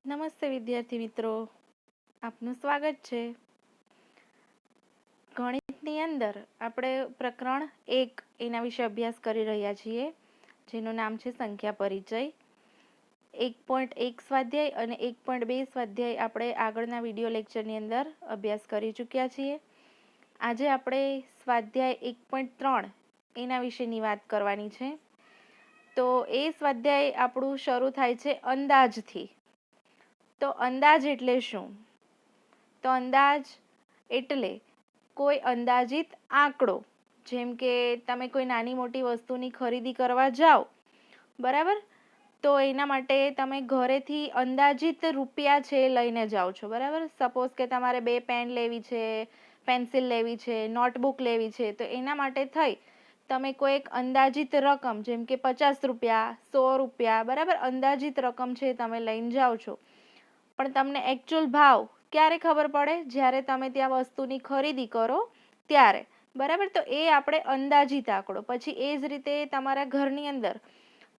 નમસ્તે વિદ્યાર્થી મિત્રો, આપનું સ્વાગત છે. ગણિતની અંદર આપણે પ્રકરણ 1 એના વિશે અભ્યાસ કરી રહ્યા છીએ, જેનું નામ છે સંખ્યા પરિચય. 1.1 સ્વાધ્યાય અને 1.2 સ્વાધ્યાય આપણે આગળના વિડીયો લેક્ચરની અંદર અભ્યાસ કરી ચૂક્યા છીએ. આજે આપણે સ્વાધ્યાય 1.3 એના વિશેની વાત કરવાની છે. તો એ સ્વાધ્યાય આપણું શરૂ થાય છે અંદાજથી. તો અંદાજ એટલે શું? તો અંદાજ એટલે કોઈ અંદાજિત આંકડો, જેમ કે તમે કોઈ નાની મોટી વસ્તુની ખરીદી કરવા જાઓ, બરાબર, તો એના માટે તમે ઘરેથી અંદાજિત રૂપિયા છે લઈને જાઓ છો, બરાબર. સપોઝ કે તમારે 2 પેન લેવી છે, પેન્સિલ લેવી છે, નોટબુક લેવી છે, તો એના માટે થઈ તમે કોઈ એક અંદાજિત રકમ, જેમ કે 50 રૂપિયા, 100 રૂપિયા, બરાબર, અંદાજિત રકમ છે તમે લઈને જાઓ છો. પણ તમને એકચ્યુઅલ ભાવ ક્યારે ખબર પડે? જ્યારે તમે ત્યાં વસ્તુની ખરીદી કરો ત્યારે, બરાબર. તો એ આપણે અંદાજિત આંકડો. પછી એ જ રીતે તમારા ઘરની અંદર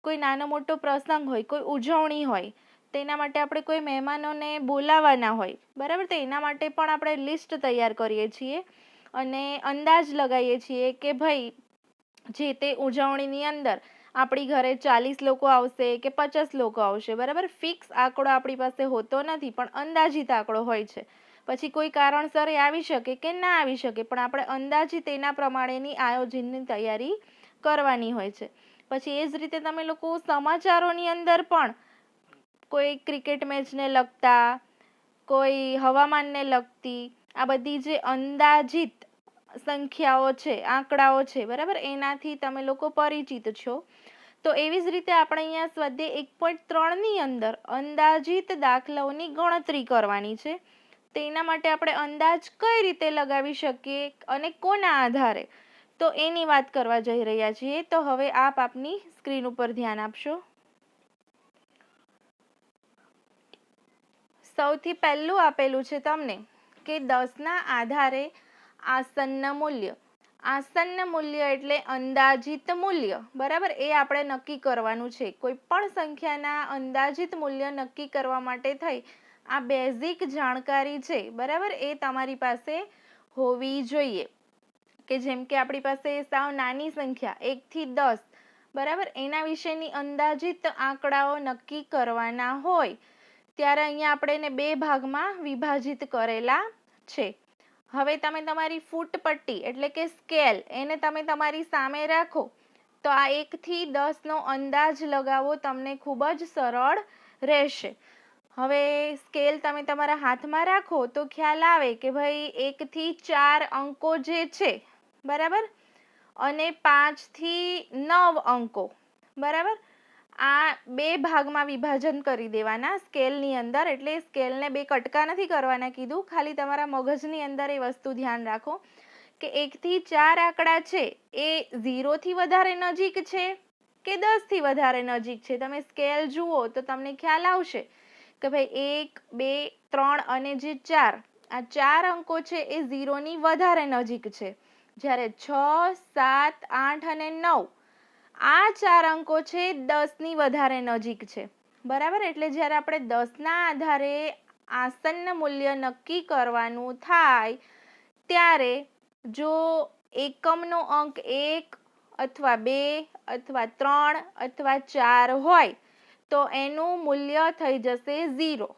કોઈ નાનો મોટો પ્રસંગ હોય, કોઈ ઉજવણી હોય, તેના માટે આપણે કોઈ મહેમાનોને બોલાવવાના હોય, બરાબર, તો એના માટે પણ આપણે લિસ્ટ તૈયાર કરીએ છીએ અને અંદાજ લગાવીએ છીએ કે ભાઈ જે તે ઉજવણીની અંદર આપણી ઘરે 40 લોકો આવશે કે 50 લોકો આવશે, બરાબર. ફિક્સ આંકડો આપણી પાસે હોતો નથી, પણ અંદાજિત આંકડો હોય છે. પછી કોઈ કારણસર એ આવી શકે કે ના આવી શકે, પણ આપણે અંદાજિત એના પ્રમાણેની આયોજનની તૈયારી કરવાની હોય છે. પછી એ જ રીતે તમે લોકો સમાચારોની અંદર પણ કોઈ ક્રિકેટ મેચને લગતા, કોઈ હવામાનને લગતી, આ બધી જે અંદાજિત સંખ્યાઓ છે, આંકડાઓ છે, બરાબર, એનાથી તમે લોકો પરિચિત છો. તો એવી જ રીતે આપણે અહીંયા સ્વાધ્યાય 1.3 ની અંદર અંદાજિત દાખલાઓની ગણતરી કરવાની છે. તેના માટે આપણે અંદાજ કઈ રીતે લગાવી શકીએ અને કોના આધારે, તો એની વાત કરવા જઈ રહ્યા છીએ. તો હવે આપ આપની સ્ક્રીન ઉપર ધ્યાન આપશો. સૌથી પહેલું આપેલું છે તમને કે 10ના આધારે આસન્ન મૂલ્ય. આસન્ન મૂલ્ય એટલે અંદાજિત મૂલ્ય, બરાબર. એ આપણે નક્કી કરવાનું છે. કોઈ પણ સંખ્યાના અંદાજિત મૂલ્ય નક્કી કરવા માટે થઈ આ બેઝિક જાણકારી છે, બરાબર, એ તમારી પાસે હોવી જોઈએ. કે જેમ કે આપણી પાસે સાવ નાની સંખ્યા 1 થી 10, બરાબર, એના વિશેની અંદાજિત આંકડાઓ નક્કી કરવાના હોય ત્યારે અહીંયા આપણે એને 2 ભાગમાં વિભાજિત કરેલા છે. હવે તમે તમારી ફૂટપટ્ટી એટલે કે સ્કેલ એને તમે તમારી સામે રાખો તો આ 1 થી 10 નો અંદાજ લગાવવો તમને ખૂબ જ સરળ રહેશે. હવે સ્કેલ તમે તમારા હાથમાં રાખો તો ખ્યાલ આવે કે ભાઈ 1 થી 4 અંકો જે છે, બરાબર, અને 5 થી 9 અંકો, બરાબર, આ 2 ભાગમાં વિભાજન કરી દેવાના સ્કેલની અંદર. એટલે સ્કેલને 2 કટકા નથી કરવાના કીધું, ખાલી તમારા મગજની અંદર એ વસ્તુ ધ્યાન રાખો કે 1 થી 4 આંકડા છે એ 0 થી વધારે નજીક છે કે 10 થી વધારે નજીક છે. તમે સ્કેલ જુઓ તો તમને ખ્યાલ આવશે કે ભાઈ 1, 2, 3 અને જે 4, આ 4 અંકો છે એ 0 ની વધારે નજીક છે. જ્યારે 6, 7, 8 અને 9 આ 4 અંકો છે 10 ની વધારે નજીક છે, બરાબર. એટલે જ્યારે આપણે 10ના આધારે આસન્ન મૂલ્ય નક્કી કરવાનું થાય ત્યારે જો એકમનો અંક 1 અથવા 2 અથવા 3 અથવા 4 હોય તો એનું મૂલ્ય થઈ જશે 0.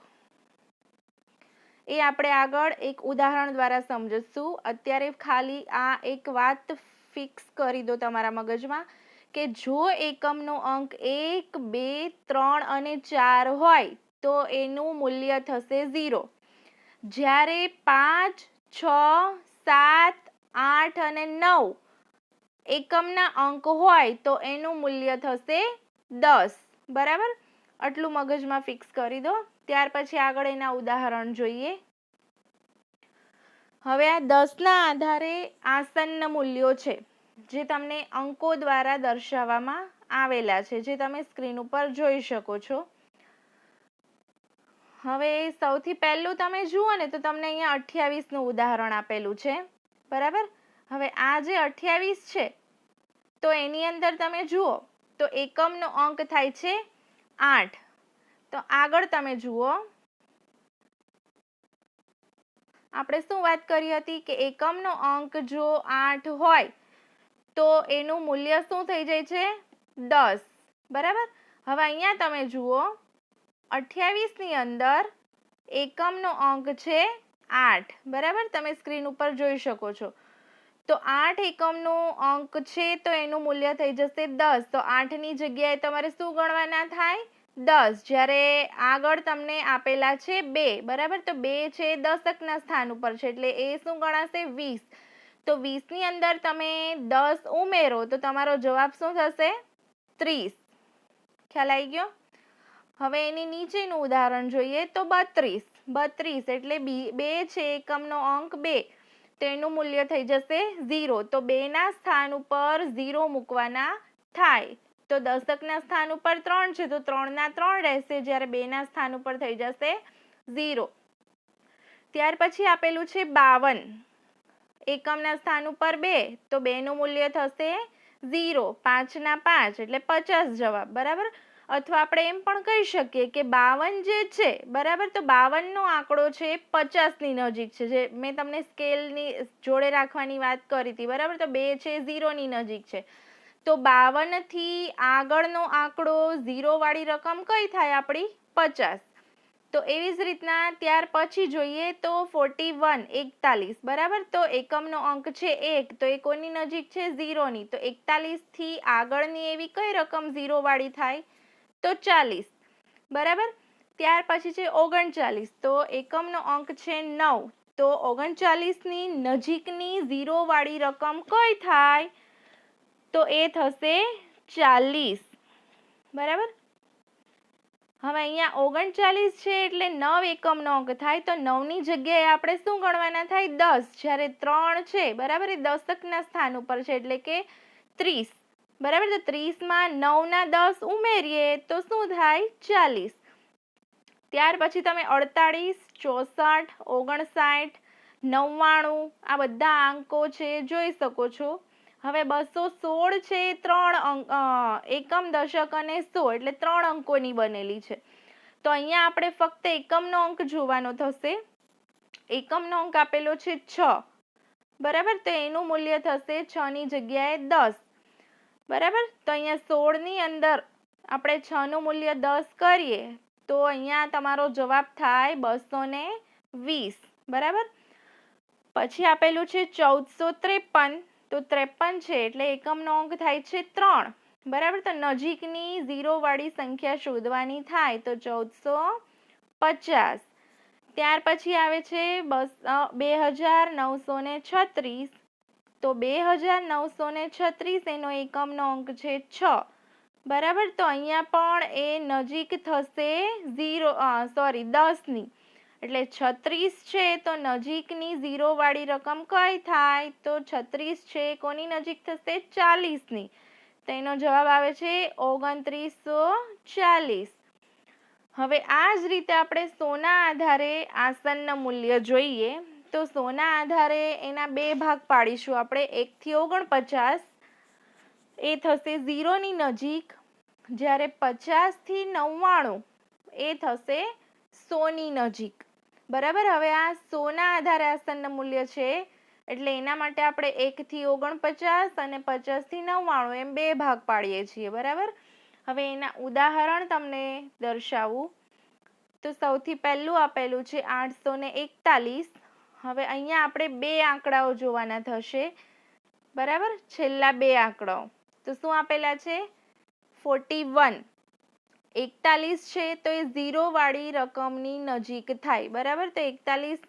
એ આપણે આગળ એક ઉદાહરણ દ્વારા સમજીશું. અત્યારે ખાલી આ એક વાત ફિક્સ કરી દો તમારા મગજમાં કે જો એકમનો અંક 1, 2, 3 અને 4 હોય તો એનું મૂલ્ય થશે 0. જ્યારે 5, 6, 7, 8 અને 9 એકમના અંક હોય તો એનું મૂલ્ય થશે 10, બરાબર. આટલું મગજમાં ફિક્સ કરી દો. ત્યાર પછી આગળ એના ઉદાહરણ જોઈએ. હવે આ 10ના આધારે આસન્ન મૂલ્યો છે જે તમને અંકો દ્વારા દર્શાવવામાં આવેલા છે, જે તમે સ્ક્રીન ઉપર જોઈ શકો છો. હવે સૌથી પહેલું તમે જુઓ ને તો તમને અહીંયા 28નું ઉદાહરણ આપેલું છે, બરાબર. હવે આ જે 28 છે તો એની અંદર તમે જુઓ તો એકમનો અંક થાય છે 8. તો આગળ તમે જુઓ આપણે શું વાત કરી હતી કે એકમનો અંક જો 8 હોય તો એનું મૂલ્ય શું થઈ જાય છે 10. બરાબર. હવે અહીંયા તમે જુઓ 28 ની અંદર એકમનો અંક છે 8. બરાબર, તમે સ્ક્રીન ઉપર જોઈ શકો છો. તો 8 એકમનો અંક છે તો એનું મૂલ્ય થઈ જશે 10. તો 8 ની જગ્યાએ તમારે શું ગણવાના થાય 10. જ્યારે આગળ તમને આપેલા છે 2. બરાબર, તો 2 છે દશકના સ્થાન ઉપર છે એટલે એ શું ગણાશે 20. તો 20 ની અંદર તમે 10 ઉમેરો તો તમારો જવાબ શું થશે 30. ખ્યાલ આવી ગયો? હવે એની નીચેનું ઉદાહરણ જોઈએ તો 32. 32 એટલે 2 છે એકમનો અંક 2 તો એનું મૂલ્ય થઈ જશે 0. તો 2 ના સ્થાન ઉપર 0 મૂકવાના થાય. તો દશકના સ્થાન ઉપર 3 છે તો 3 ના 3 રહેશે, જ્યારે 2 ના સ્થાન ઉપર થઈ જશે 0. ત્યાર પછી આપેલું છે 52. એકમના સ્થાન ઉપર 2 તો 2 નું મૂલ્ય થશે 0. 5 ના 5 એટલે 50 જવાબ. બરાબર. અથવા આપણે એમ પણ કહી શકીએ કે 52 જે છે, બરાબર, તો 52 નો આંકડો છે 50 ની નજીક છે. જે મેં તમને સ્કેલની જોડે રાખવાની વાત કરી હતી, બરાબર, તો 2 છે 0 ની નજીક છે. તો 52 થી આગળનો આંકડો 0 વાળી રકમ કઈ થાય આપણી 50. તો એવી જ રીતના ત્યાર પછી જોઈએ તો 41. 41. બરાબર, તો એકમનો અંક છે 1 તો એ કોની નજીક છે 0 ની. તો 41 થી આગળની એવી કઈ રકમ 0 વાળી થાય તો 40. બરાબર. ત્યાર પછી છે 39. તો એકમનો અંક છે 9 તો 39 ની નજીકની 0 વાળી રકમ કઈ થાય તો એ થશે 40. બરાબર. હવે અહીંયા 39 છે એટલે 9 એકમનો અંક થાય તો 9 ની જગ્યાએ આપણે શું ગણવાના થાય 10. જ્યારે 3 છે, બરાબર, એ દશકના સ્થાન ઉપર છે એટલે કે 30. બરાબર, તો 30 માં 9 ના 10 ઉમેરીએ તો શું થાય 40. ત્યાર પછી તમે 48, 64, 59, 99 આ બધા આંકો છે જોઈ શકો છો. હવે 216 છે 3 એકમ, દશક અને 100 એટલે 3 અંકોની બનેલી છે. તો અહીંયા આપણે ફક્ત એકમનો અંક જોવાનો થશે. એકમનો અંક આપેલો છે 6. બરાબર, તો એનું મૂલ્ય થશે 6 ની જગ્યાએ 10. બરાબર, તો અહીંયા 16 ની અંદર આપણે 6 નું મૂલ્ય 10 કરીએ તો અહીંયા તમારો જવાબ થાય 220. બરાબર. પછી આપેલું છે 1453. તો 53 છે એટલે એકમનો અંક થાય છે 3. બરાબર, તો નજીકની 0 વાળી સંખ્યા શોધવાની થાય તો 1450. ત્યાર પછી આવે છે 2936. તો 2936 એનો એકમનો અંક છે 6. બરાબર, તો અહીંયા પણ એ નજીક થશે 10 ની. એટલે 36 છે તો નજીકની 0 વાળી રકમ કઈ થાય તો 36 છે કોની નજીક થશે 40 ની. તો એનો જવાબ આવે છે 2940. હવે આ જ રીતે આપણે સોના આધારે આસન્ન મૂલ્ય જોઈએ તો સોના આધારે એના 2 ભાગ પાડીશું આપણે. 1 થી 49 એ થશે 0 ની નજીક, જ્યારે 50 થી 99 એ થશે 100 ની નજીક. બરાબર. હવે આ સોના આધારે આસન્ન મૂલ્ય છે એટલે એના માટે આપણે 1 થી 49 અને 50 થી 99 એમ 2 ભાગ પાડીએ છીએ. બરાબર. હવે એના ઉદાહરણ તમને દર્શાવું તો સૌથી પહેલું આપેલું છે 841. હવે અહીંયા આપણે 2 આંકડાઓ જોવાના થશે. બરાબર, છેલ્લા 2 આંકડાઓ. તો શું આપેલા છે 41. 41 છે તો એ 0 વાળી રકમની નજીક થાય. બરાબર, તો 41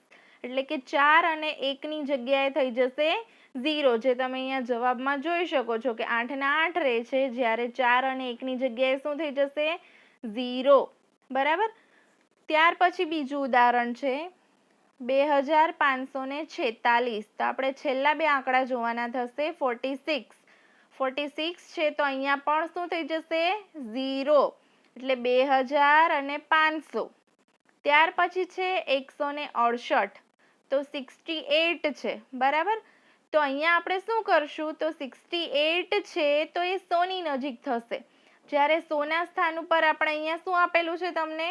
એટલે કે 4 અને 1 ની જગ્યાએ થઈ જશે 0, જે તમે અહીંયા જવાબમાં જોઈ શકો છો કે 8 ના 8 રહે છે, જ્યારે 4 અને 1 ની જગ્યાએ શું થઈ જશે 0. બરાબર. ત્યાર પછી બીજું ઉદાહરણ છે 2546. તો આપણે છેલ્લા 2 આંકડા જોવાના થશે 46. 46 છે તો અહીંયા પણ શું થઈ જશે 0, એટલે 2000 અને 500. ત્યાર પછી છે 168. તો 68 છે. બરાબર, તો અહીંયા આપણે શું કરશું તો 68 છે તો એ 100 ની નજીક થશે, જ્યારે 100 ના સ્થાન ઉપર આપણે અહીંયા શું આપેલું છે તમને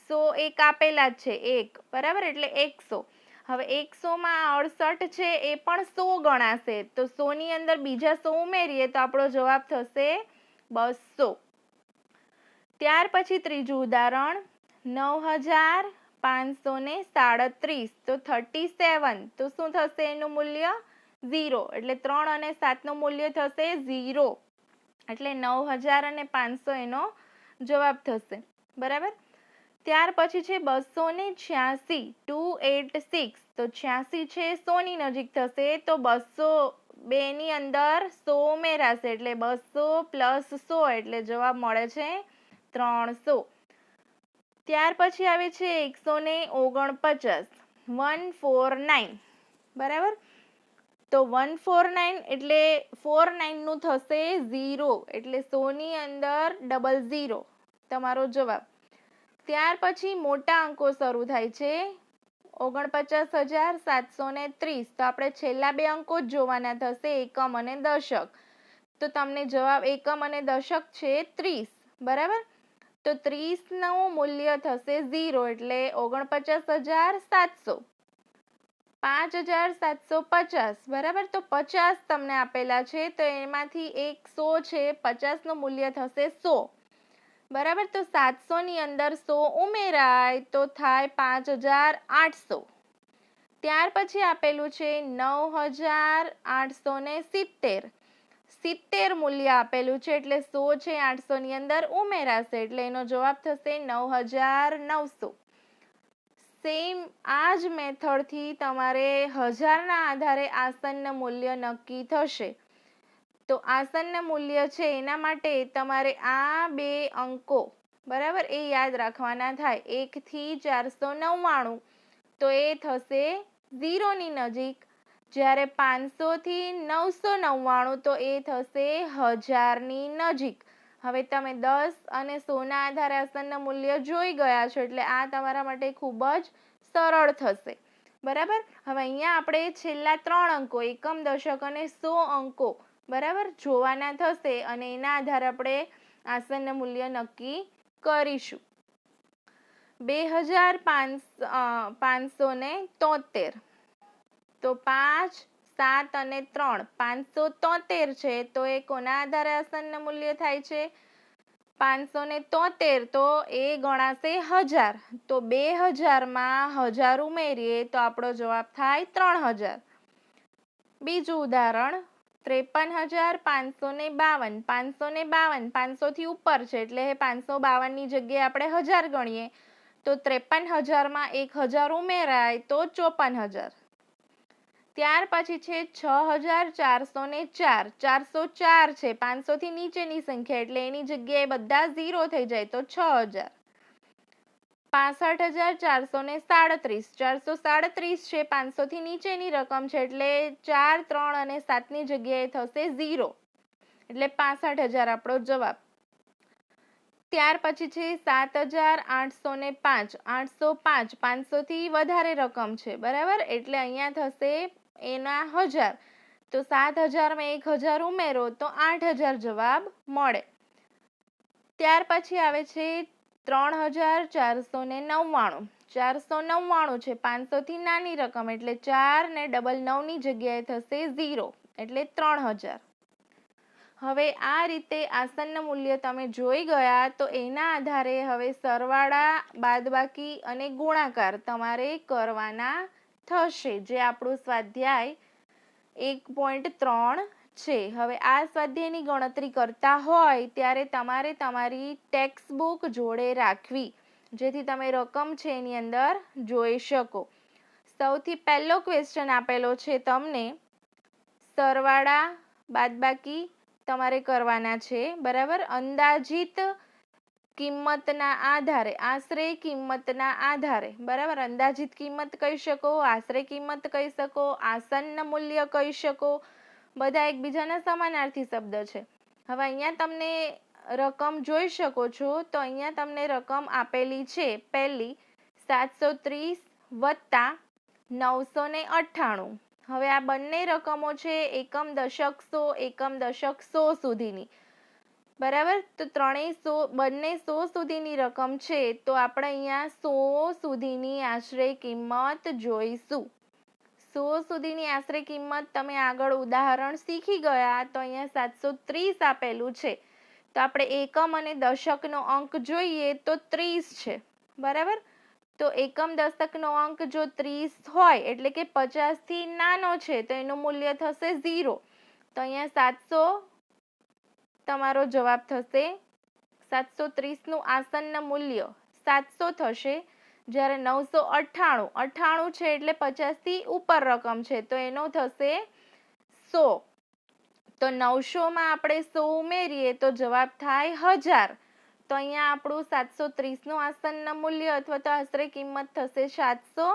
100 એક આપેલા જ છે 1. બરાબર, એટલે 100. હવે 100માં 68 છે એ પણ 100 ગણાશે, તો 100ની અંદર બીજા 100 ઉમેરીએ તો આપણો જવાબ થશે 200. ત્યાર પછી ત્રીજું ઉદાહરણ 9537, તો 37, તો શું થશે એનું મૂલ્ય 0, એટલે 3 અને 7નું મૂલ્ય થશે 0, એટલે 9500 એનો જવાબ થશે. બરાબર. ત્યાર પછી છે 286, 286, તો 86 છે 100ની નજીક થશે, તો 202ની અંદર 100 ઉમેરાશે એટલે 200 + 100 એટલે જવાબ મળે છે 300. ત્યાર પછી આવે છે 149, 149. બરાબર. તો 149 એટલે 49 નું થશે 0, એટલે 100ની અંદર 00 તમારો જવાબ. ત્યાર પછી મોટા અંકો શરૂ થાય છે 49730, તો આપણે છેલ્લા બે અંકો જ જોવાના થશે, એકમ અને દશક. તો તમને જવાબ એકમ અને દશક છે 30. બરાબર. તો 30નું મૂલ્ય થશે 0, એટલે 49700. 5750. બરાબર. તો 50 તમને આપેલા છે, તો એમાંથી 100 છે, 50નું મૂલ્ય થશે 100. બરાબર. તો 700ની અંદર 100 ઉમેરાય તો થાય 5800. ત્યાર પછી આપેલું છે 9870, 70 મૂલ્ય આપેલું છે, એટલે 100 છે 800ની અંદર ઉમેરાશે એટલે એનો જવાબ થશે 9900. સેમ આ જ મેથડથી તમારે હજારના આધારે આસન્ન મૂલ્ય નક્કી થશે. તો આસન્ન મૂલ્ય છે એના માટે તમારે આ બે અંકો, બરાબર, એ યાદ રાખવાના થાય. 1 થી 499, તો એ થશે 0ની નજીક, જ્યારે 500 થી 999, તો એ થશે 1000ની નજીક. હવે તમે 10 અને 100ના આધારે આસન્ન મૂલ્ય જોઈ ગયા છો, એટલે આ તમારા માટે ખૂબ જ સરળ થશે. બરાબર. હવે અહીંયા આપણે છેલ્લા 3 અંકો, એકમ, દશક અને 100 અંકો, બરાબર, જોવાના થશે અને એના આધારે આપણે આસન્ન મૂલ્ય નક્કી કરીશું. 2573, તો 5, 7 અને 3, 573 છે, તો એ કોના આધારે આસન્ન મૂલ્ય થાય છે? 573, તો એ ગણાશે 1000, તો 2000માં 1000 ઉમેરીએ તો આપણો જવાબ થાય 3000. બીજું ઉદાહરણ 53552, 552, 500 થી ઉપર છે એટલે 552ની જગ્યાએ આપણે 1000 ગણીએ, તો 53000માં 1000 ઉમેરાય તો 54000. ત્યાર પછી છે 6404, 404 છે, 500 થી નીચેની સંખ્યા એટલે એની જગ્યાએ બધા 0 થઈ જાય તો 6000. 65437, 437 છે, 500 થી નીચેની રકમ છે એટલે 4, 3 અને 7ની જગ્યાએ થશે 0, એટલે 65000 આપણો જવાબ. ત્યાર પછી છે 7805, 805, 500 થી વધારે રકમ છે, બરાબર, એટલે અહીંયા થશે એના 1000, તો 7000માં 1000 ઉમેરો તો 8000 જવાબ મળે. ત્યાર પછી આવે છે 3499, 499 છે, 500 થી નાની રકમ એટલે 4 ને 99ની જગ્યાએ થશે 0, એટલે 3000. હવે આ રીતે આસન્ન મૂલ્ય તમે જોઈ ગયા, તો એના આધારે હવે સરવાળા, બાદબાકી અને ગુણાકાર તમારે કરવાના થશે, જે આપણું સ્વાધ્યાય 1.3 છે. હવે આ સ્વાધ્યાયની ગણતરી કરતા હોય ત્યારે તમારે તમારી ટેક્સ્ટ બુક જોડે રાખવી, જેથી તમે રકમ છે એની અંદર જોઈ શકો. સૌથી પહેલો ક્વેશ્ચન આપેલો છે તમને, સરવાળા, બાદબાકી તમારે કરવાના છે, બરાબર, અંદાજિત કિંમતના આધારે, આશરે કિંમતના આધારે, બરાબર, અંદાજિત કિંમત કહી શકો, આશરે કિંમત કહી શકો, આસન્ન મૂલ્ય કહી શકો, બધા એકબીજાના સમાનાર્થી શબ્દ છે. હવે અહીંયા તમને રકમ જોઈ શકો છો, તો અહીંયા તમને રકમ આપેલી છે પહેલી 730 વત્તા 998. હવે આ બંને રકમો છે એકમ દશક 100, એકમ દશક 100 સુધીની, બરાબર. તો ત્રણેય 100 બંને 100 સુધીની રકમ છે, તો આપણે અહીંયા 100 સુધીની આશરે કિંમત જોઈશું. 100 સુધીની આશરે કિંમત તમે આગળ ઉદાહરણ શીખી ગયા. તો અહીંયા 730 આપેલું છે, તો આપણે એકમ અને દશકનો અંક જોઈએ તો 30 છે. બરાબર. તો એકમ દશકનો અંક જો 30 હોય એટલે કે 50 થી નાનો છે, તો એનું મૂલ્ય થશે 0. તો અહીંયા 700 તમારો જવાબ થશે. 730 નું આસન્ન મૂલ્ય 700 થશે. જ્યારે 998 છે એટલે 50 થી ઉપર રકમ છે, તો એનો થશે 100. તો 900 માં આપણે 100 ઉમેરીએ તો જવાબ થાય 1000. તો અહીંયા આપણું 730 નું આસન્ન મૂલ્ય અથવા તો આશરે કિંમત થશે 700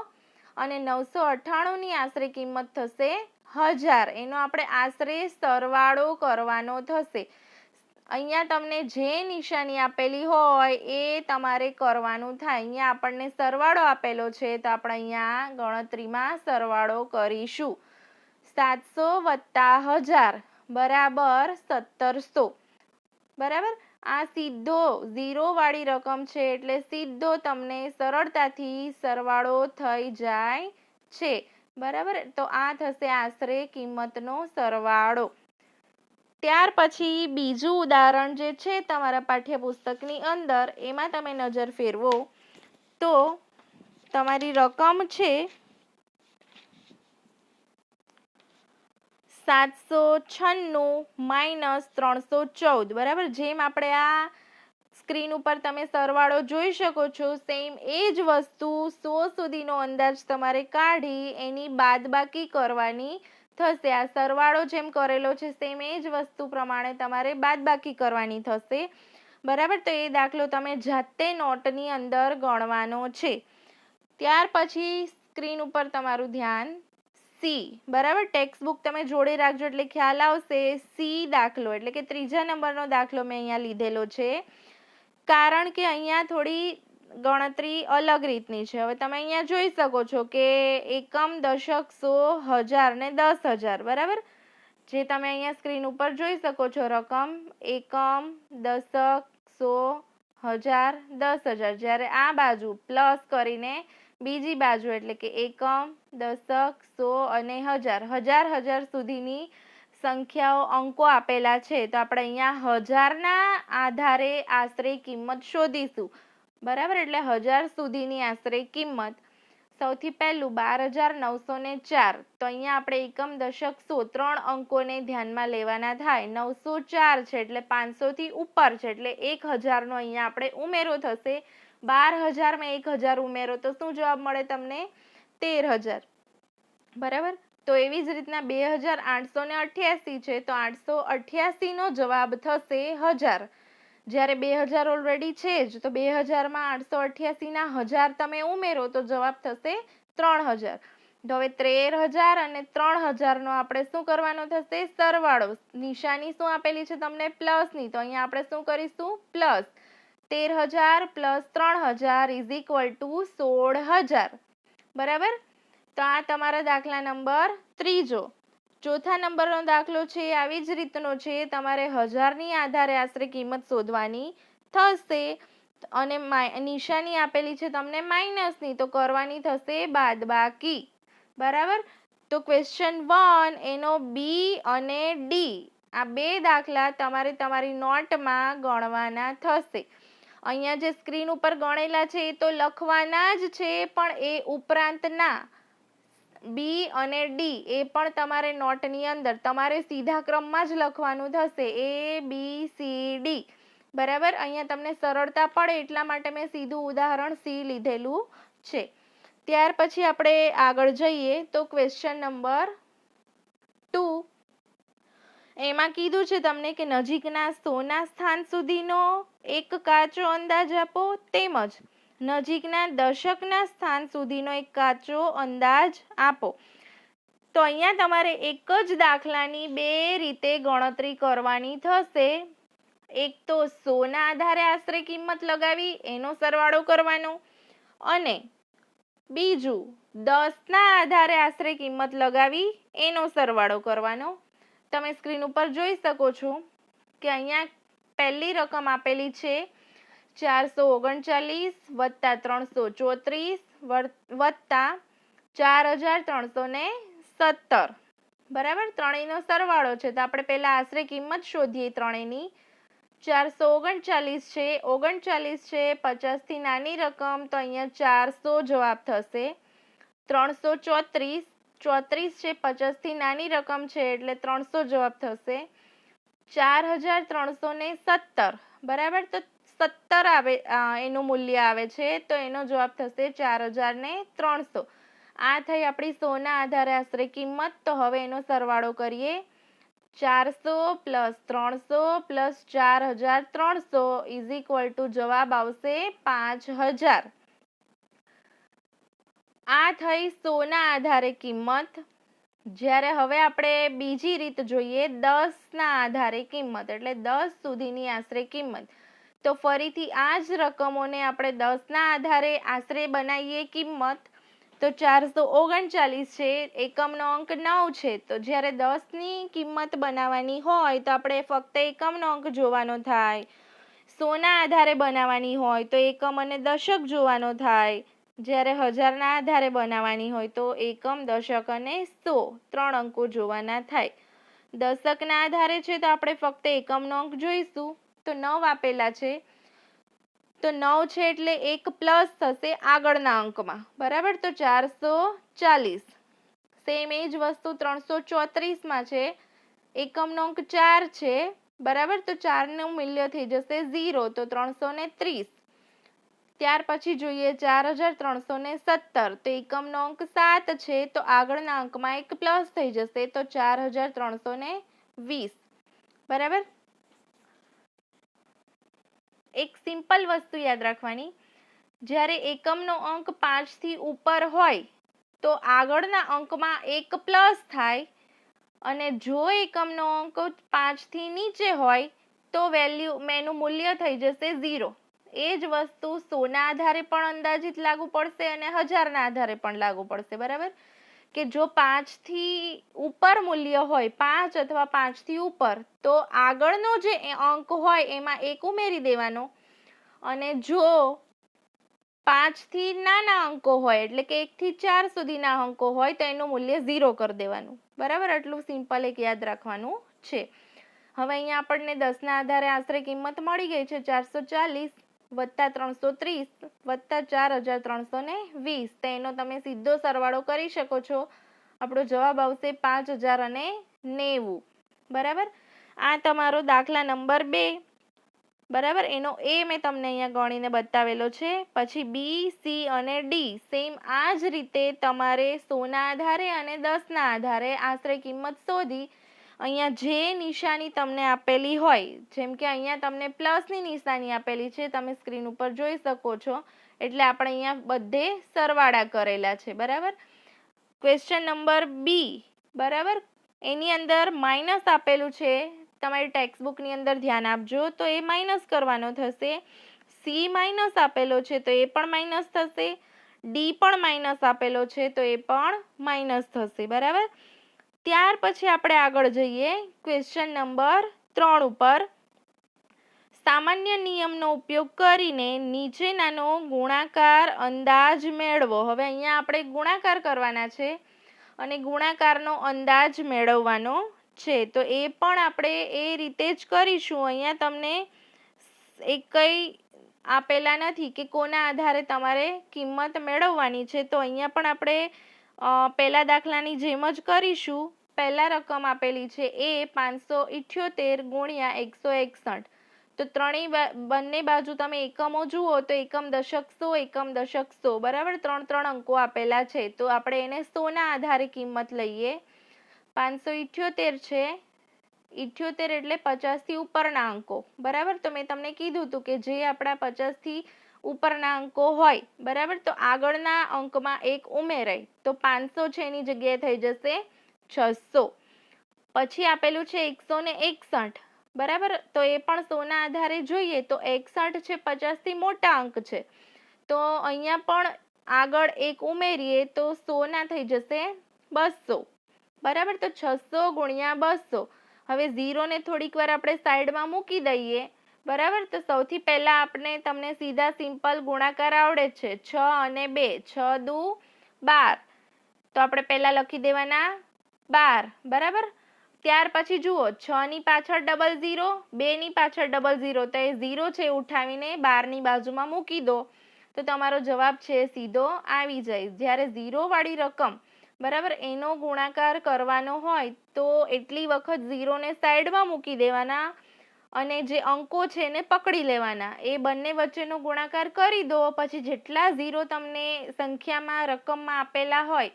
અને 998 ની આશરે કિંમત થશે 1000. એનો આપણે આશરે સરવાળો કરવાનો થશે. અહીંયા તમને જે નિશાની આપેલી હોય એ તમારે કરવાનું થાય. અહીંયા આપણને સરવાળો આપેલો છે, તો આપણે અહીંયા ગણતરીમાં સરવાળો કરીશું. 700 વત્તા 1000 બરાબર 1700. બરાબર. આ સીધો 0 વાળી રકમ છે એટલે સીધો તમને સરળતાથી સરવાળો થઈ જાય છે. બરાબર. તો આ થશે આશરે કિંમતનો સરવાળો. ત્યાર પછી બીજું ઉદાહરણ જે છે તમારા પાઠ્યપુસ્તકની અંદર, એમાં તમે નજર ફેરવો તો તમારી રકમ છે 796 - 314. બરાબર. જેમ આપણે આ સ્ક્રીન ઉપર તમે સરવાળો જોઈ શકો છો, સેમ એ જ વસ્તુ 100 સુધીનો અંદાજ તમારે કાઢી એની બાદબાકી કરવાની થશે. આ સરવાળો જેમ કરેલો છે સેમ એ જ વસ્તુ પ્રમાણે તમારે બાદબાકી કરવાની થશે. બરાબર. તો એ દાખલો તમે જાતે નોટની અંદર ગણવાનો છે. ત્યાર પછી સ્ક્રીન ઉપર તમારું ધ્યાન સી. બરાબર. ટેક્સ્ટ બુક તમે જોડે રાખજો એટલે ખ્યાલ આવશે. સી દાખલો એટલે કે ત્રીજા નંબરનો દાખલો મેં અહીંયા લીધેલો છે, કારણ કે અહીંયા થોડી ગણતરી અલગ રીતની છે. હવે તમે અહીંયા જોઈ શકો છો કે એકમ, દશક, 100, 1000 ને 10,000. બરાબર. જે તમે અહીંયા સ્ક્રીન ઉપર જોઈ શકો છો રકમ એકમ, દશક, 100, 1000, 10,000. જ્યારે આ બાજુ પ્લસ કરીને બીજી બાજુ એટલે કે એકમ, દશક, 100 અને 1000 1000 સુધીની સંખ્યાઓ અંકો આપેલા છે. તો આપણે અહીંયા 1000ના આધારે આશરે કિંમત શોધીશું. બરાબર. એટલે 1000 સુધીની આશરે કિંમત. સૌથી પહેલું 12,904. તો અહીંયા આપણે એકમ, દશક, 100 ત્રણ અંકોને ધ્યાનમાં લેવાના થાય. 904 છે એટલે 500 થી ઉપર છે એટલે 1000 નો અહીંયા આપણે ઉમેરો થશે. 12,000 માં 1000 ઉમેરો તો શું જવાબ મળે તમને? 13,000. બરાબર. તો એવી જ રીતના 2,888 છે, તો 888 નો જવાબ થશે 1000. જ્યારે 2000 ઓલરેડી છે જ, તો 2000 માં 888 ના 1000 તમે ઉમેરો તો જવાબ થશે 3000. તો હવે 13,000 અને 3000 નો આપણે શું કરવાનો થશે? સરવાળો. નિશાની શું આપેલી છે તમને? પ્લસની. તો અહીંયા આપણે શું કરીશું? Plus. 13,000 plus 3,000 is equal to 16,000. બરાબર. તો આ તમારા દાખલા નંબર ત્રીજો. ચોથા નંબરનો દાખલો છે આવી જ રીતનો છે. તમારે 1000ની આધારે આશરે કિંમત શોધવાની થશે અને નિશાની આપેલી છે તમને માઇનસની, તો કરવાની થશે બાદબાકી. બરાબર. તો ક્વેશ્ચન 1 એનો બી અને ડી આ બે દાખલા તમારે તમારી નોટમાં ગણવાના થશે. અહીંયા જે સ્ક્રીન ઉપર ગણેલા છે એ તો લખવાના જ છે, પણ એ ઉપરાંતના બી અને ડી એ પણ તમારે નોટની અંદર તમારે સીધા ક્રમમાં જ લખવાનું થશે. એ બી સી ડી. બરાબર. અહીંયા તમને સરળતા પડે એટલા માટે મેં સીધું ઉદાહરણ સી લીધેલું છે. ત્યાર પછી આપણે આગળ જઈએ તો ક્વેશ્ચન નંબર 2. એમાં કીધું છે તમને કે નજીકના 100ના સ્થાન સુધીનો એક કાચો અંદાજ આપો, તેમજ નજીકના દશકના સ્થાન સુધીનો એક કાચો અંદાજ આપો. તો અહીંયા તમારે એક જ દાખલાની બે રીતે ગણતરી કરવાની થશે. એક તો 100ના આધારે આશરે કિંમત લગાવી એનો સરવાળો કરવાનો, અને બીજું 10ના આધારે આશરે કિંમત લગાવી એનો સરવાળો કરવાનો. તમે સ્ક્રીન ઉપર જોઈ શકો છો કે અહીંયા પહેલી રકમ આપેલી છે 439 વત્તા 334 વત્તા 4317, બરાબર. ત્રણેયનો સરવાળો છે તો આપણે પહેલા આશરે કિંમત શોધીએ ત્રણેયની. 439 છે, 39 છે, 50 થી નાની રકમ તો અહીંયા 400 જવાબ થશે. 334 છે, 50 થી નાની રકમ છે એટલે 300 જવાબ થશે. 4317, બરાબર. તો 17 આવે, એનું મૂલ્ય આવે છે તો એનો જવાબ થશે 4300. આ થઈ આપણી 100 ના આધારે આશરે કિંમત. તો હવે એનો સરવાળો કરીએ. 400 plus 300 plus 4300 is equal to જવાબ આવશે 5000. આ થઈ 100 ના આધારે કિંમત. જ્યારે હવે આપણે બીજી રીત જોઈએ 10 ના આધારે કિંમત, એટલે 10 સુધીની આશરે કિંમત. તો ફરીથી આ જ રકમોને આપણે 10 ના આધારે આશરે બનાવીએ કિંમત. તો 439 છે, એકમનો અંક 9 છે, તો જ્યારે 10ની કિંમત બનાવવાની હોય તો આપણે ફક્ત એકમનો અંક જોવાનો થાય. 100 ના આધારે બનાવવાની હોય તો એકમ અને દશક જોવાનો થાય. જ્યારે 1000 ના આધારે બનાવવાની હોય તો એકમ, દશક અને 100 ત્રણ અંકો જોવાના થાય. દશકના આધારે છે તો આપણે ફક્ત એકમનો અંક જોઈશું. તો 9 આપેલા છે તો 9 છે એટલે 1 પ્લસ થશે આગળના અંકમાં, બરાબર. તો 440. સેમ એ જ વસ્તુ 334માં છે, એકમનો અંક 4 છે, બરાબર. તો 4નું મૂલ્ય થઈ જશે 0, તો 330. ત્યાર પછી જોઈએ 4317, તો એકમનો અંક 7 છે તો આગળના અંકમાં 1 પ્લસ થઈ જશે તો 4320, બરાબર. એક સિમ્પલ વસ્તુ યાદ રાખવાની, જ્યારે એકમનો અંક 5 થી ઉપર હોય તો આગળના અંકમાં 1 પ્લસ થાય, અને જો એકમનો અંક 5 થી નીચે હોય તો એનું મૂલ્ય થઈ જશે 0. એ જ વસ્તુ 100 ના આધારે પણ અંદાજિત લાગુ પડશે અને 1000 ના આધારે પણ લાગુ પડશે, બરાબર. કે જો 5 થી ઉપર મૂલ્ય હોય, 5 અથવા 5 થી ઉપર, તો આગળનો જે અંક હોય એમાં 1 ઉમેરી દેવાનો, અને જો 5 થી નાના અંકો હોય એટલે કે 1 થી 4 સુધીના અંકો હોય તો એનું મૂલ્ય 0 કરી દેવાનું, બરાબર. આટલું સિમ્પલ એક યાદ રાખવાનું છે. હવે અહીંયા આપણને 10 ના આધારે આશરે કિંમત મળી ગઈ છે 440 વત્તા 330 વત્તા 4320. તો એનો તમે સીધો સરવાળો કરી શકો છો. આપણો જવાબ આવશે 5090, બરાબર. આ તમારો દાખલા નંબર 2, બરાબર. એનો એ મેં તમને અહીંયા ગણીને બતાવેલો છે. પછી બી, સી અને ડી સેમ આ જ રીતે તમારે 100 ના આધારે અને 10 ના આધારે આશરે કિંમત શોધી. અહીંયા જે નિશાની તમને આપેલી હોય, જેમ કે અહીંયા તમને પ્લસની નિશાની આપેલી છે, તમે સ્ક્રીન ઉપર જોઈ શકો છો, એટલે આપણે અહીંયા બધે સરવાળા કરેલા છે, બરાબર. ક્વેશ્ચન નંબર બી, બરાબર, એની અંદર માઇનસ આપેલું છે. તમારી ટેક્સ્ટ બુકની અંદર ધ્યાન આપજો તો એ માઇનસ કરવાનો થશે. સી માઇનસ આપેલો છે તો એ પણ માઇનસ થશે. ડી પણ માઇનસ આપેલો છે તો એ પણ માઇનસ થશે, બરાબર. ત્યાર પછી આપણે આગળ જઈએ ક્વેશ્ચન નંબર 3 ઉપર. સામાન્ય નિયમનો ઉપયોગ કરીને નીચેનાનો ગુણાકાર અંદાજ મેળવો. હવે અહીંયા આપણે ગુણાકાર કરવાના છે અને ગુણાકારનો અંદાજ મેળવવાનો છે. તો એ પણ આપણે એ રીતે જ કરીશું. અહીંયા તમને એક કંઈ આપેલા નથી કે કોના આધારે તમારે કિંમત મેળવવાની છે. તો અહીંયા પણ આપણે પહેલા દાખલાની જેમ જ કરીશું. પહેલા રકમ આપેલી છે એ 578 ગુણ્યા 161. તો બંને બાજુ તમે એકમો જુઓ તો એકમ દશક 100, એકમ દશક 100, બરાબર. ત્રણ અંકો આપેલા છે તો આપણે એને 100 ના આધારે કિંમત લઈએ. 578 છે, 78 એટલે 50 થી ઉપરના અંકો, બરાબર. તો મેં તમને કીધું હતું કે જે આપણા 50 થી ઉપરના અંકો હોય, બરાબર, તો આગળના અંકમાં 1 ઉમેરાય તો 500 છે એની જગ્યાએ થઈ જશે 600. પછી આપેલું છે 161, બરાબર. તો એ પણ 100 ના આધારે જોઈએ તો 61 છે 50 થી મોટા અંક છે, તો અહીંયા પણ આગળ 1 ઉમેરીએ તો 100 ના થઈ જશે 200, બરાબર. તો 600 ગુણ્યા 200. હવે 0 ને થોડીક વાર આપણે સાઈડમાં મૂકી દઈએ બરાબર. તો સૌથી પહેલા આપણે તમને સીધા સિમ્પલ ગુણાકાર આવડે છે. 6 અને 2, 6 દુ 12. તો આપણે પહેલા લખી દેવાના 12. બરાબર. ત્યાર પછી જુઓ 6 ની પાછળ ડબલ 0, 2 ની પાછળ ડબલ 0, તો એ 0 છે ઉઠાવીને 12 ની બાજુમાં મૂકી દો તો તમારો જવાબ છે સીધો આવી જાય. જ્યારે 0 વાળી રકમ, બરાબર, એનો ગુણાકાર કરવાનો હોય તો એટલી વખત 0 ને સાઈડમાં મૂકી દેવાના અને જે અંકો છે એને પકડી લેવાના. એ બંને વચ્ચેનો ગુણાકાર કરી દો. પછી જેટલા 0 તમને સંખ્યામાં રકમમાં આપેલા હોય,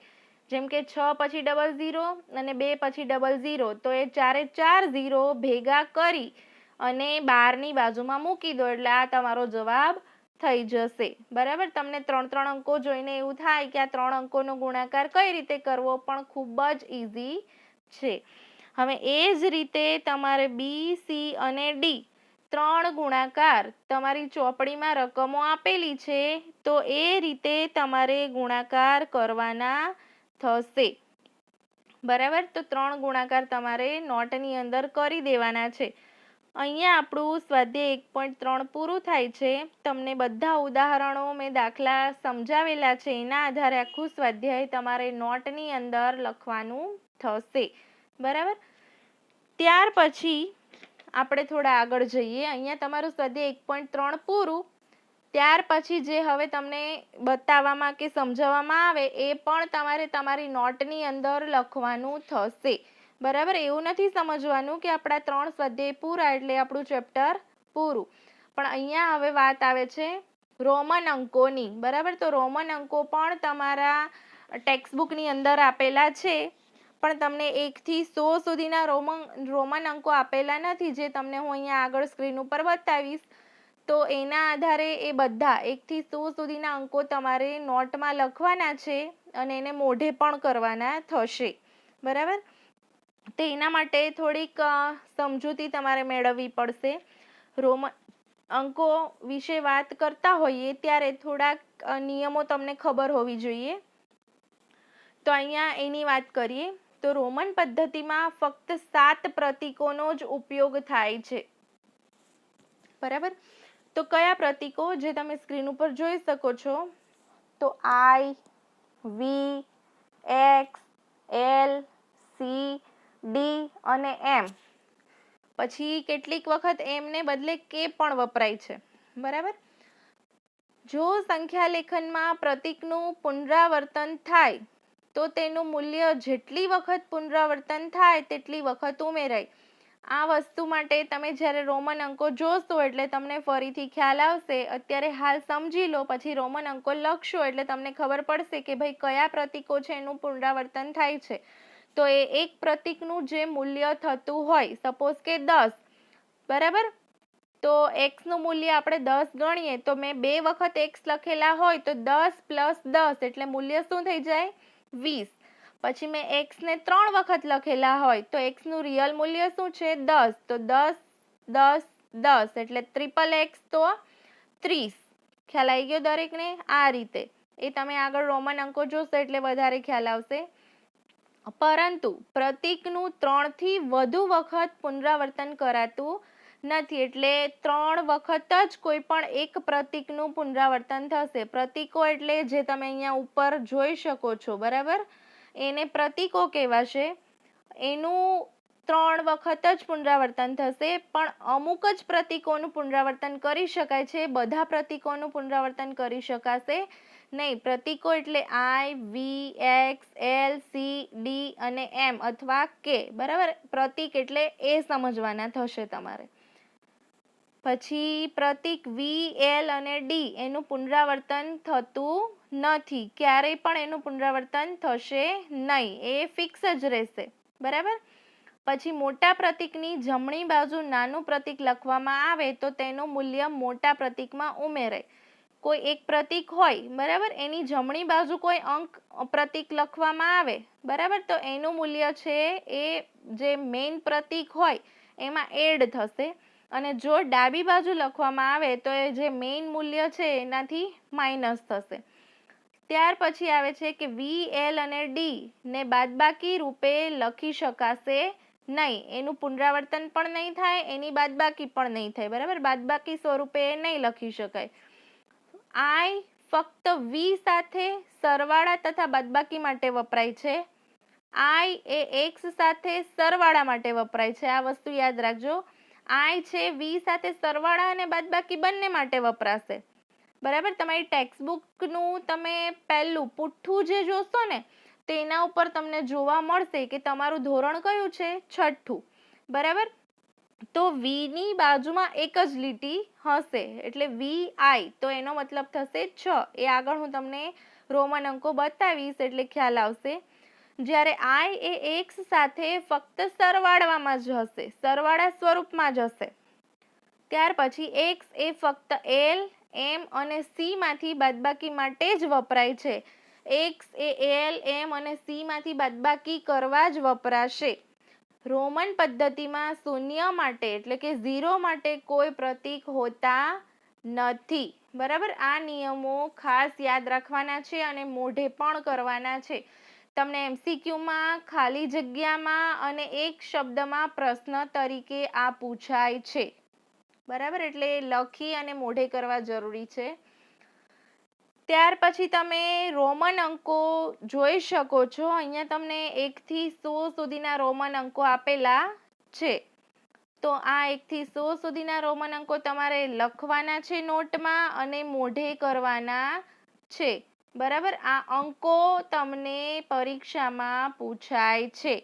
જેમ કે 6 પછી ડબલ 0 અને 2 પછી ડબલ 0, તો એ ચારે 4 0 ભેગા કરી અને 12 ની બાજુમાં મૂકી દો એટલે આ તમારો જવાબ થઈ જશે. બરાબર. તમને 3 અંકો જોઈને એવું થાય કે આ 3 અંકોનો ગુણાકાર કઈ રીતે કરવો, પણ ખૂબ જ ઈઝી છે. હવે એ જ રીતે તમારે બી, સી અને ડી 3 ગુણાકાર તમારી ચોપડીમાં રકમો આપેલી છે તો એ રીતે તમારે ગુણાકાર કરવાના થશે. બરાબર. તો 3 ગુણાકાર તમારે નોટની અંદર કરી દેવાના છે. અહીંયા આપણું સ્વાધ્યાય 1.3 પૂરું થાય છે. તમને બધા ઉદાહરણો મેં દાખલા સમજાવેલા છે, એના આધારે આખું સ્વાધ્યાય તમારે નોટની અંદર લખવાનું થશે. બરાબર. ત્યાર પછી આપણે થોડા આગળ જઈએ. અહીંયા તમારું સ્વાધ્યાય 1.3 પૂરું. ત્યાર પછી જે હવે તમને બતાવવામાં કે સમજાવવામાં આવે એ પણ તમારે તમારી નોટની અંદર લખવાનું થશે. બરાબર. એવું નથી સમજવાનું કે આપણા 3 સ્વાધ્યાય પૂરા એટલે આપણું ચેપ્ટર પૂરું. પણ અહીંયા હવે વાત આવે છે રોમન અંકોની. બરાબર. તો રોમન અંકો પણ તમારા ટેક્સ્ટબુકની અંદર આપેલા છે, પણ તમને 1 થી 100 સુધીના રોમન અંકો આપેલા નથી, જે તમને હું અહીંયા આગળ સ્ક્રીન ઉપર બતાવીશ. તો એના આધારે એ બધા 1 થી 100 સુધીના અંકો તમારે નોટમાં લખવાના છે અને એને મોઢે પણ કરવાના થશે. બરાબર. તો એના માટે થોડીક સમજૂતી તમારે મેળવવી પડશે. રોમન અંકો વિશે વાત કરતા હોઈએ ત્યારે થોડાક નિયમો તમને ખબર હોવી જોઈએ. તો અહીંયા એની વાત કરીએ તો રોમન પદ્ધતિમાં ફક્ત 7 પ્રતીકોનો જ ઉપયોગ થાય છે. બરાબર. તો કયા પ્રતીકો, જે તમે સ્ક્રીન ઉપર જોઈ શકો છો, તો I, V, X, L, C, D અને M. પછી કેટલીક વખત M ને બદલે K પણ વપરાય છે. બરાબર. જો સંખ્યા લેખનમાં પ્રતીકનું પુનરાવર્તન થાય તો તેનું મૂલ્ય જેટલી વખત પુનરાવર્તન થાય તેટલી વખત ઉમેરાય. આ વસ્તુ માટે તમે જ્યારે રોમન અંકો જોશો એટલે તમને ફરીથી ખ્યાલ આવશે. અત્યારે હાલ સમજી લો, પછી રોમન અંકો લખશો એટલે તમને ખબર પડશે કે ભાઈ કયા પ્રતીકો છે એનું પુનરાવર્તન થાય છે. તો એ એક પ્રતીકનું જે મૂલ્ય થતું હોય, સપોઝ કે 10, બરાબર, તો x નું મૂલ્ય આપણે 10 ગણીએ તો મેં 2 વખત x લખેલા હોય તો 10 + 10 એટલે મૂલ્ય શું થઈ જાય? 20. પછી મેં x ને 3 વખત લખેલા હોય તો x નું રિયલ મૂલ્ય શું છે? 10. તો 10 10 10 એટલે ટ્રિપલ x તો 30. ખ્યાલ આવી ગયો દરેકને? આ રીતે એ તમે આગળ રોમન અંકો જોશો એટલે વધારે ખ્યાલ આવશે. પરંતુ પ્રતીકનું 3 થી વધુ વખત પુનરાવર્તન કરાતું નથી, એટલે 3 વખત જ કોઈ પણ એક પ્રતીકનું પુનરાવર્તન થશે. પ્રતીકો એટલે જે તમે અહીંયા ઉપર જોઈ શકો છો, બરાબર, એને પ્રતીકો કહેવાશે. એનું 3 વખત જ પુનરાવર્તન થશે, પણ અમુક જ પ્રતીકોનું પુનરાવર્તન કરી શકાય છે. બધા પ્રતીકોનું પુનરાવર્તન કરી શકાશે નહીં. પ્રતીકો એટલે I, V, X, L, C, D અને M અથવા K. બરાબર. પ્રતીક એટલે એ સમજવાના થશે તમારે. પછી પ્રતીક V, L અને D એનું પુનરાવર્તન થતું નથી. ક્યારેય પણ એનું પુનરાવર્તન થશે નહીં. એ ફિક્સ જ રહેશે. બરાબર. પછી મોટા પ્રતીકની જમણી બાજુ નાનું પ્રતીક લખવામાં આવે તો તેનું મૂલ્ય મોટા પ્રતીકમાં ઉમેરાય. કોઈ એક પ્રતીક હોય, બરાબર, એની જમણી બાજુ કોઈ અંક પ્રતીક લખવામાં આવે, બરાબર, તો એનું મૂલ્ય છે એ જે મેઇન પ્રતીક હોય એમાં એડ થશે. અને જો ડાબી બાજુ લખવામાં આવે તો એ જે મેઇન મૂલ્ય છે એનાથી માઇનસ થશે. ત્યાર પછી આવે છે કે V, L અને D ને બાદબાકી રૂપે લખી શકાશે નહીં, એનું પુનરાવર્તન પણ નહીં થાય, એની બાદબાકી પણ નહીં થાય, બરાબર. બાદબાકી સ્વરૂપે નહીં લખી શકાય. આઈ ફક્ત વી સાથે સરવાળા તથા બાદબાકી માટે વપરાય છે. આઈ એ એક્સ સાથે સરવાળા માટે વપરાય છે. આ વસ્તુ યાદ રાખજો. આઈ છે વી સાથે સરવાળા અને બાદબાકી બંને માટે વપરાશે, બરાબર. તમારી ટેક્સ્ટબુકનું તમે પહેલું પુઠ્ઠું જે જોશો ને, તેના ઉપર તમને જોવા મળશે કે તમારું ધોરણ કયું છે, છઠ્ઠું, બરાબર. તો વી ની બાજુમાં એક જ લીટી હશે, એટલે વી આઈ, તો એનો મતલબ થશે 6. એ આગળ હું તમને રોમન અંકો બતાવીશ એટલે ખ્યાલ આવશે. જ્યારે આઈ એ એક્સ સાથે ફક્ત સરવાળવામાં જ હશે, સરવાળા સ્વરૂપમાં જ હશે. ત્યાર પછી એક્સ એ ફક્ત એલ, એમ અને સી માંથી બાદબાકી માટે જ વપરાય છે. એક્સ એ એલ, એમ અને સી માંથી બાદબાકી કરવા જ વપરાશે. રોમન પદ્ધતિમાં શૂન્ય માટે એટલે કે 0 માટે કોઈ પ્રતીક હોતા નથી, બરાબર. આ નિયમો ખાસ યાદ રાખવાના છે અને મોઢે પણ કરવાના છે. તમને એમસીક્યુમાં ખાલી જગ્યામાં અને એક શબ્દમાં પ્રશ્ન તરીકે આ પૂછાય છે, બરાબર. એટલે લખી અને મોઢે કરવા જરૂરી છે. ત્યાર પછી તમે રોમન અંકો જોઈ શકો છો. અહીંયા તમને 1 થી 100 સુધીના રોમન અંકો આપેલા છે. તો આ 1 થી 100 સુધીના રોમન અંકો તમારે લખવાના છે નોટમાં અને મોઢે કરવાના છે, બરાબર. આ અંકો તમને પરીક્ષામાં પૂછાય છે.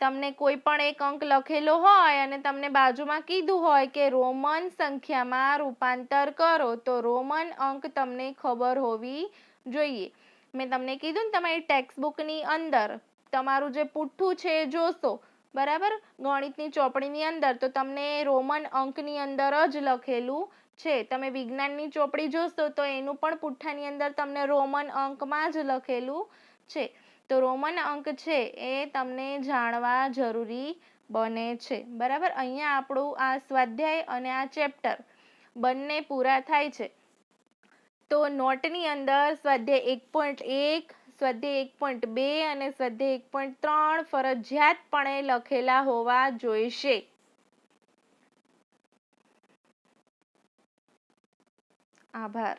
તમને કોઈ પણ એક અંક લખેલો હોય અને તમને બાજુમાં કીધું હોય કે રોમન સંખ્યામાં રૂપાંતર કરો, તો રોમન અંક તમને ખબર હોવી જોઈએ. મેં તમને કીધું ને, તમારી ટેક્સ્ટબુકની અંદર તમારું જે પુઠ્ઠું છે એ જોશો, બરાબર, ગણિતની ચોપડીની અંદર, તો તમને રોમન અંકની અંદર જ લખેલું છે. તમે વિજ્ઞાનની ચોપડી જોશો તો એનું પણ પુઠ્ઠાની અંદર તમને રોમન અંકમાં જ લખેલું છે. તો રોમન અંક છે એ તમને જાણવા જરૂરી બને છે, બરાબર. અહીંયા આપણું આ સ્વાધ્યાય અને આ ચેપ્ટર બંને પૂરા થાય છે. તો નોટની અંદર સ્વાધ્યાય 1.1, સ્વાધ્યાય 1.2 અને સ્વાધ્યાય 1.3 ફરજિયાતપણે લખેલા હોવા જોઈશે. આભાર.